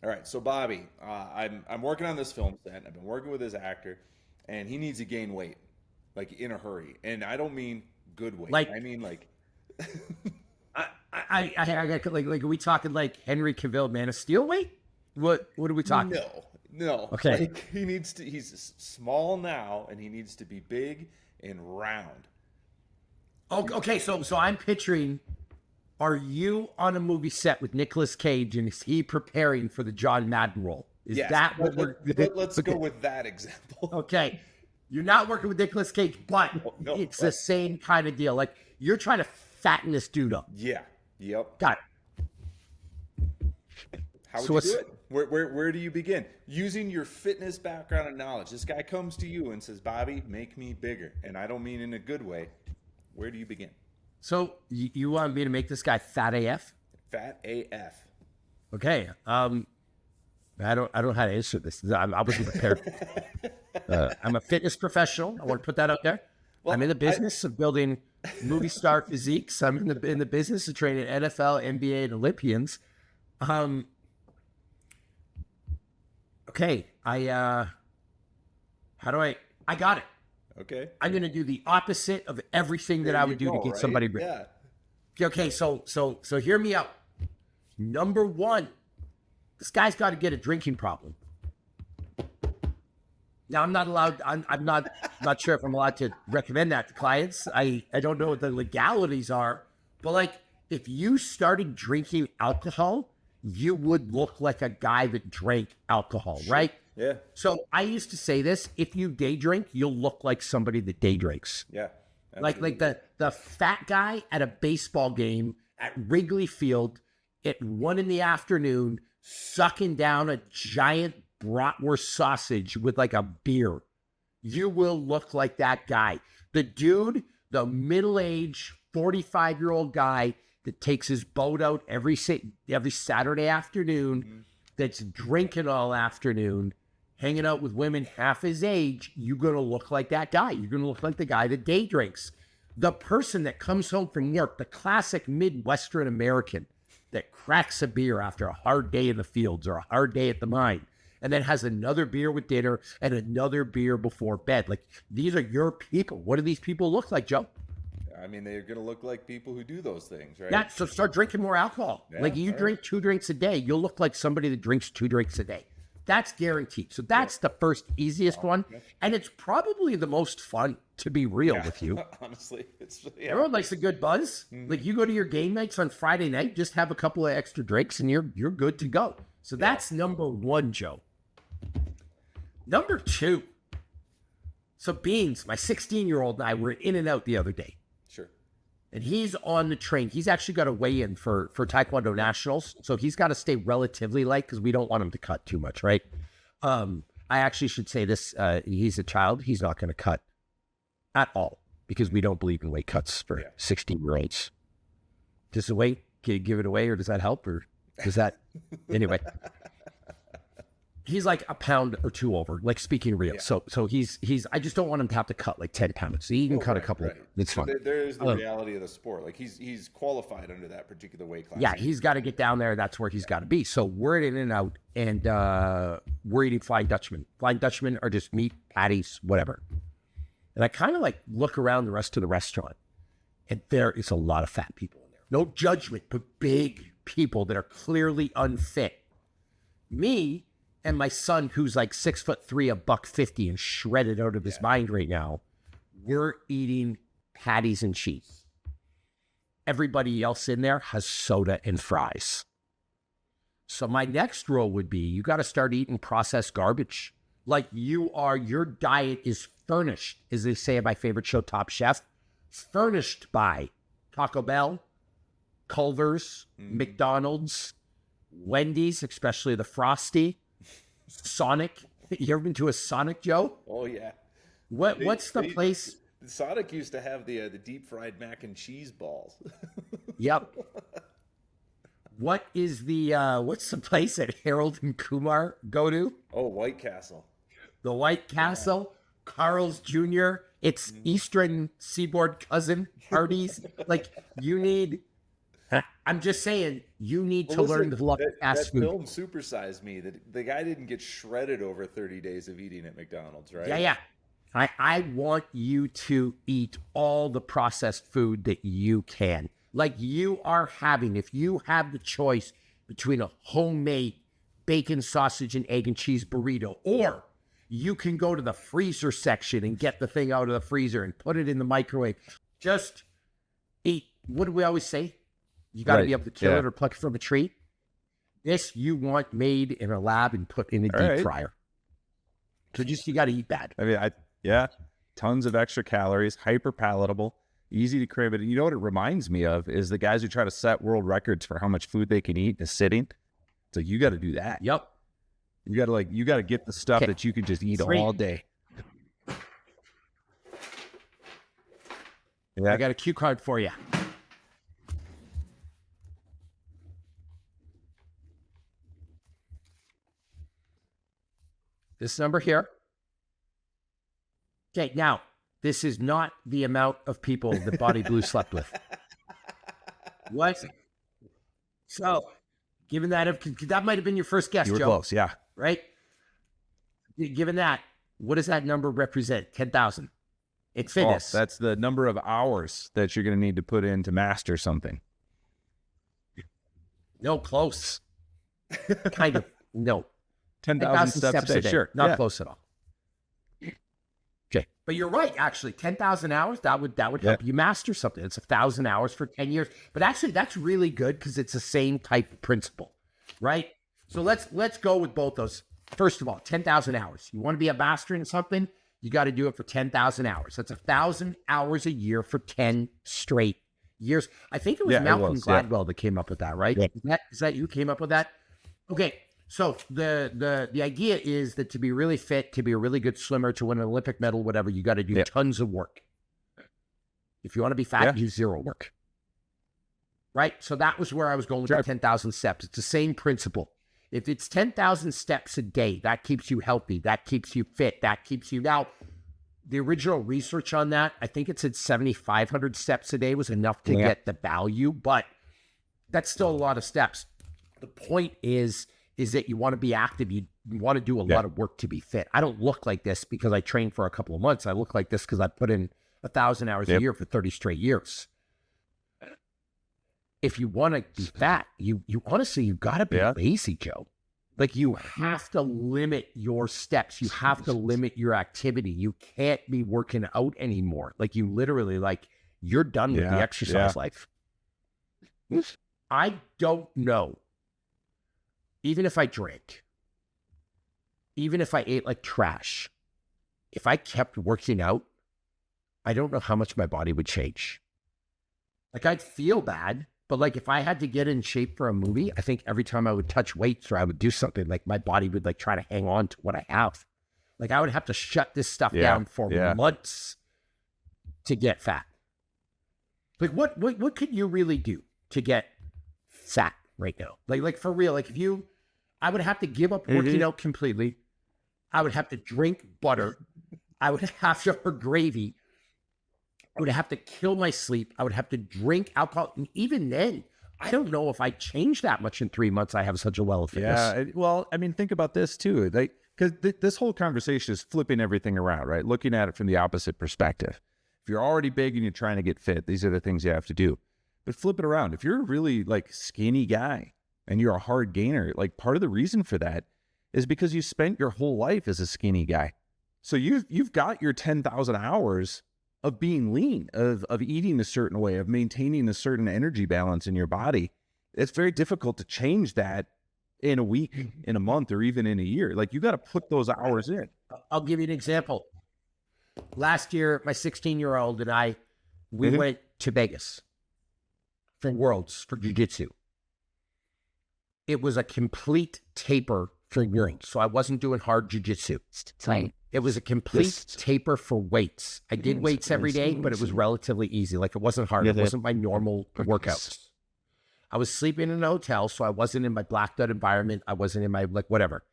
All right, so Bobby, I'm working on this film set. I've been working with this actor, and he needs to gain weight, like in a hurry. And I don't mean good weight. Like I mean like I got like are we talking like Henry Cavill, Man of Steel weight? What are we talking? no. Okay. Like he needs to. He's small now, and he needs to be big and round. Oh, okay. So I'm picturing. Are you on a movie set with Nicolas Cage, and is he preparing for the John Madden role? Is Yes, that what we're? let's go with that example. Okay, you're not working with Nicolas Cage, but No, it's the same kind of deal. Like you're trying to fatten this dude up. Yeah. Yep. Got it. How would you do it? Where do you begin? Using your fitness background and knowledge. This guy comes to you and says, Bobby, make me bigger. And I don't mean in a good way. Where do you begin? So you want me to make this guy fat AF? Fat AF. Okay. I don't know how to answer this. I wasn't prepared. I'm a fitness professional. I want to put that out there. Well, I'm in the business of building movie star physiques. I'm in the business of training NFL, NBA, and Olympians. Okay. I got it. Okay. I'm going to do the opposite of everything that I would do to get somebody rich. Yeah. Okay. So hear me out. Number one, this guy's got to get a drinking problem. Now I'm not sure if I'm allowed to recommend that to clients. I don't know what the legalities are, but like if you started drinking alcohol, you would look like a guy that drank alcohol, right? Yeah. So I used to say this: if you day drink, you'll look like somebody that day drinks. Yeah. Like the fat guy at a baseball game at Wrigley Field at 1 p.m, sucking down a giant bratwurst sausage with like a beer. You will look like that guy. The dude, the middle-aged 45-year-old guy that takes his boat out every Saturday afternoon, that's drinking all afternoon, hanging out with women half his age, you're going to look like that guy. You're going to look like the guy that day drinks. The person that comes home from New York, the classic Midwestern American that cracks a beer after a hard day in the fields or a hard day at the mine, and then has another beer with dinner and another beer before bed. Like, these are your people. What do these people look like, Joe? I mean, they're going to look like people who do those things, right? Yeah, so start drinking more alcohol. Yeah, like, you drink 2 drinks a day, you'll look like somebody that drinks 2 drinks a day. That's guaranteed. So that's the first easiest one. And it's probably the most fun, to be real with you. Honestly, Everyone likes a good buzz. Like, you go to your game nights on Friday night, just have a couple of extra drinks and you're good to go. So that's number 1, Joe. Number 2. So Beans, my 16-year-old and I were in and out the other day. Sure. And he's on the train. He's actually got to weigh in for Taekwondo Nationals. So he's got to stay relatively light because we don't want him to cut too much, right? I actually should say this. He's a child. He's not going to cut at all because we don't believe in weight cuts for 16-year-olds. Does the weight give it away, or does that help, or does that... Anyway. He's like a pound or 2 over, like speaking real. Yeah. So he's I just don't want him to have to cut like 10 pounds. So he can cut a couple. Right. It's fun. There's the reality of the sport. Like he's qualified under that particular weight class. Yeah, he's got to get down there. That's where he's got to be. So we're in and out, and we're eating Flying Dutchman. Flying Dutchman are just meat, patties, whatever. And I kind of like look around the rest of the restaurant, and there is a lot of fat people in there. No judgment, but big people that are clearly unfit. Me and my son, who's like 6'3", $150, and shredded out of his mind right now, we're eating patties and cheese. Everybody else in there has soda and fries. So my next rule would be, you got to start eating processed garbage. Like your diet is furnished, as they say in my favorite show, Top Chef, furnished by Taco Bell, Culver's, McDonald's, Wendy's, especially the Frosty, Sonic. You ever been to a Sonic, Joe? Oh yeah. What's the place? Sonic used to have the deep fried mac and cheese balls. Yep. What is what's the place that Harold and Kumar go to? Oh, White Castle. The White Castle, Carl's Jr. It's Eastern Seaboard cousin parties. Like, you need I'm just saying, you need to Well, learn listen, to love fast that food. film Supersized Me, that the guy didn't get shredded over 30 days of eating at McDonald's, right? Yeah. I want you to eat all the processed food that you can. Like you are having, if you have the choice between a homemade bacon, sausage, and egg and cheese burrito, or you can go to the freezer section and get the thing out of the freezer and put it in the microwave. Just eat. What do we always say? You got to be able to kill it or pluck it from a tree. This you want made in a lab and put in a deep fryer. So just, you got to eat bad. I mean, tons of extra calories, hyper palatable, easy to crave it. And you know what it reminds me of is the guys who try to set world records for how much food they can eat in a sitting. So you got to do that. Yep. You got to get the stuff that you can just eat all day. I got a cue card for you. This number here. Okay, now, this is not the amount of people that Body Blue slept with. What? So, given that, that might have been your first guess, You were Joe. close, yeah. Right? Given that, what does that number represent? 10,000. In fitness. Oh, that's the number of hours that you're going to need to put in to master something. No, close. Kind of. No. 10,000 steps a day. Sure. Not close at all. Okay. But you're right, actually. 10,000 hours, that would help you master something. It's 1,000 hours for 10 years. But actually, that's really good because it's the same type of principle, right? So let's go with both those. First of all, 10,000 hours. You want to be a master in something, you got to do it for 10,000 hours. That's 1,000 hours a year for 10 straight years. I think it was Malcolm Gladwell that came up with that, right? Yeah. Is that you came up with that? Okay. So the idea is that to be really fit, to be a really good swimmer, to win an Olympic medal, whatever, you got to do tons of work. If you want to be fat, do zero work. Right? So that was where I was going with the 10,000 steps. It's the same principle. If it's 10,000 steps a day, that keeps you healthy, that keeps you fit, that keeps you... Now, the original research on that, I think it said 7,500 steps a day was enough to get the value, but that's still a lot of steps. The point is that you want to be active. You want to do a lot of work to be fit. I don't look like this because I trained for a couple of months. I look like this because I put in 1,000 hours a year for 30 straight years. If you want to be fat, you honestly, you got to be lazy, Joe. Like, you have to limit your steps. You have to limit your activity. You can't be working out anymore. Like, you literally, like, you're done with the exercise life. I don't know. Even if I drank, even if I ate like trash, if I kept working out, I don't know how much my body would change. Like, I'd feel bad, but like if I had to get in shape for a movie, I think every time I would touch weights or I would do something, like my body would like try to hang on to what I have. Like, I would have to shut this stuff down for months to get fat. Like, what could you really do to get fat right now? Like for real, like I would have to give up working out completely. I would have to drink butter. I would have to have gravy. I would have to kill my sleep. I would have to drink alcohol. And even then, I don't know if I change that much in 3 months. I have such a well of fitness. Yeah. Well, I mean, think about this too. Like, because this whole conversation is flipping everything around, right? Looking at it from the opposite perspective. If you're already big and you're trying to get fit, these are the things you have to do. But flip it around. If you're a really like skinny guy and you're a hard gainer, like part of the reason for that is because you spent your whole life as a skinny guy. So you've got your 10,000 hours of being lean, of eating a certain way, of maintaining a certain energy balance in your body. It's very difficult to change that in a week, in a month, or even in a year. Like, you got to put those hours in. I'll give you an example. Last year, my 16-year-old and I, we went to Vegas for Worlds for Jiu-Jitsu. It was a complete taper for Worlds, so I wasn't doing hard Jiu-Jitsu. It was a complete taper for weights. I did weights every day, but it was relatively easy. Like, it wasn't hard. It wasn't my normal workouts. I was sleeping in a hotel, so I wasn't in my blacked out environment. I wasn't in my, like, whatever.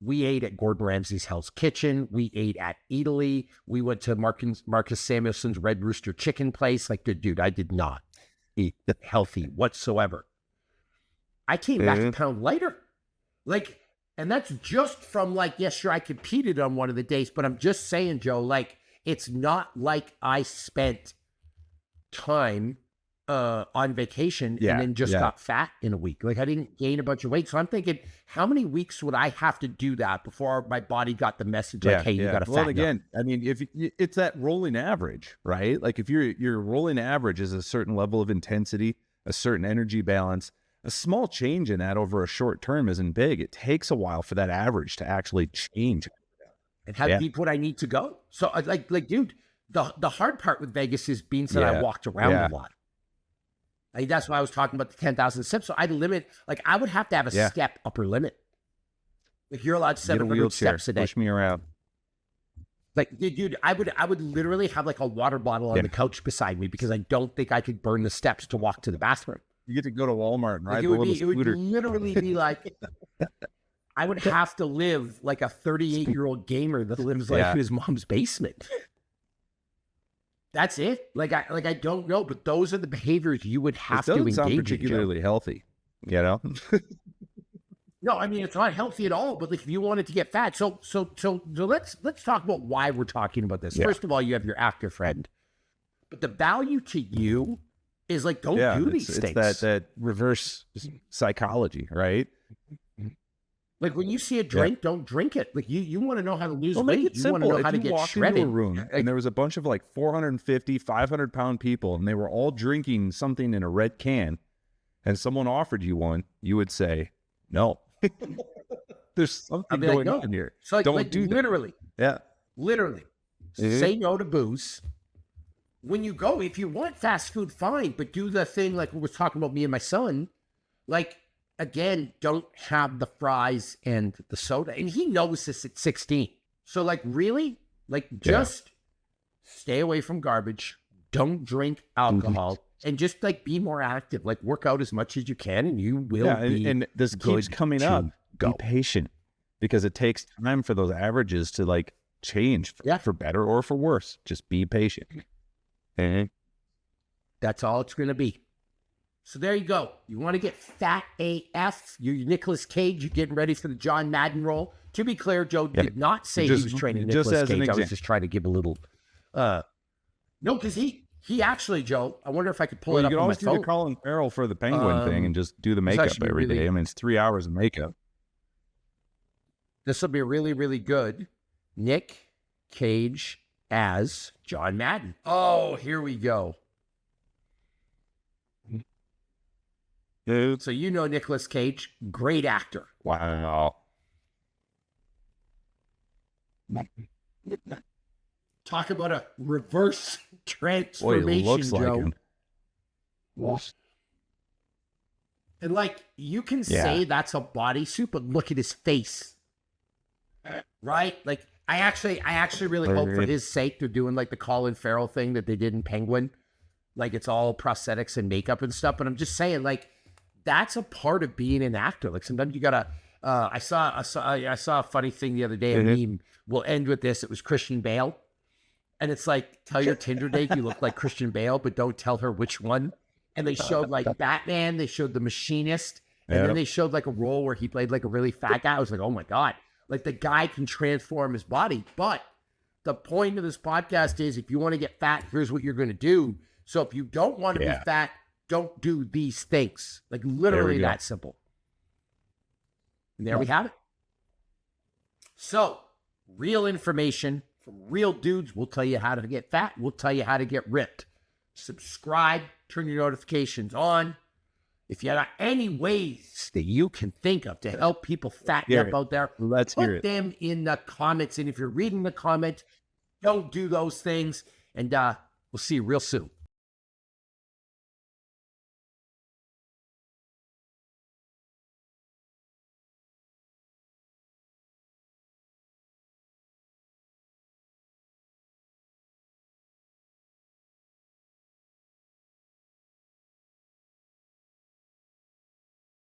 We ate at Gordon Ramsay's Hell's Kitchen. We ate at Italy. We went to Marcus Samuelson's Red Rooster chicken place. Like, dude, I did not healthy whatsoever. I came back a pound lighter. Like, and that's just from like, yes, sure, I competed on one of the days, but I'm just saying, Joe, like, it's not like I spent time on vacation and then just got fat in a week. Like, I didn't gain a bunch of weight. So I'm thinking, how many weeks would I have to do that before my body got the message like, hey, you got to fatten Well, again, up? I mean, if it's that rolling average, right? Like if your rolling average is a certain level of intensity, a certain energy balance, a small change in that over a short term isn't big. It takes a while for that average to actually change. And how deep would I need to go? So like, dude, the hard part with Vegas is being that I walked around a lot. Like, that's why I was talking about the 10,000 steps. So I'd limit, like, I would have to have a step upper limit. Like, you're allowed 700 steps a day. Push me around. Like, dude, I would literally have like a water bottle on the couch beside me because I don't think I could burn the steps to walk to the bathroom. You get to go to Walmart and ride Like, the little scooter. It would literally be like, I would have to live like a 38-year-old gamer that lives like in his mom's basement. That's it. Like I don't know, but those are the behaviors you would have to engage in. Sound particularly healthy, you know? No, I mean, it's not healthy at all, but like, if you wanted to get fat. So let's talk about why we're talking about this. First of all, you have your actor friend, but the value to you is like, don't do these things. It's that reverse psychology, right? Like, when you see a drink, don't drink it. Like, you want to know how to lose weight. Make it You want to know how to if you get walked shredded. into a room and there was a bunch of like 450, 500-pound people, and they were all drinking something in a red can, and someone offered you one, you would say, no. There's something going on here. So like, don't do literally. that. Literally. Say no to booze. When you go, if you want fast food, fine, but do the thing like we were talking about me and my son. Like, again, don't have the fries and the soda. And he knows this at 16. So like, really, like, just stay away from garbage. Don't drink alcohol. And just like, be more active. Like, work out as much as you can, and you will be and this keeps coming up. Be patient, because it takes time for those averages to like change for better or for worse. Just be patient. That's all it's going to be. So there you go. You want to get fat AF? You're Nicolas Cage. You're getting ready for the John Madden role. To be clear, Joe did not say he was training Nicolas Cage. I was just trying to give a little... no, because he actually, Joe, I wonder if I could pull it up on my phone. You could always do the Colin Farrell for the Penguin thing and just do the makeup every day. I mean, it's 3 hours of makeup. This will be really, really good. Nick Cage as John Madden. Oh, here we go. Dude. So you know Nicolas Cage, great actor. Wow. Talk about a reverse transformation, Boy, it looks Joe. like him. And like, you can say that's a bodysuit, but look at his face. Right? Like, I actually really hope for his sake they're doing like the Colin Farrell thing that they did in Penguin. Like, it's all prosthetics and makeup and stuff. But I'm just saying, like, that's a part of being an actor. Like, sometimes you gotta. I saw a funny thing the other day. A meme. We'll end with this. It was Christian Bale, and it's like, tell your Tinder date you look like Christian Bale, but don't tell her which one. And they showed like Batman. They showed The Machinist, and then they showed like a role where he played like a really fat guy. I was like, oh my god, like the guy can transform his body. But the point of this podcast is, if you want to get fat, here's what you're going to do. So if you don't want to be fat, don't do these things. Like, literally that simple. And there we have it. So, real information from real dudes. We'll tell you how to get fat. We'll tell you how to get ripped. Subscribe. Turn your notifications on. If you have any ways that you can think of to help people fatten up out there, put them in the comments. And if you're reading the comment, don't do those things. And we'll see you real soon.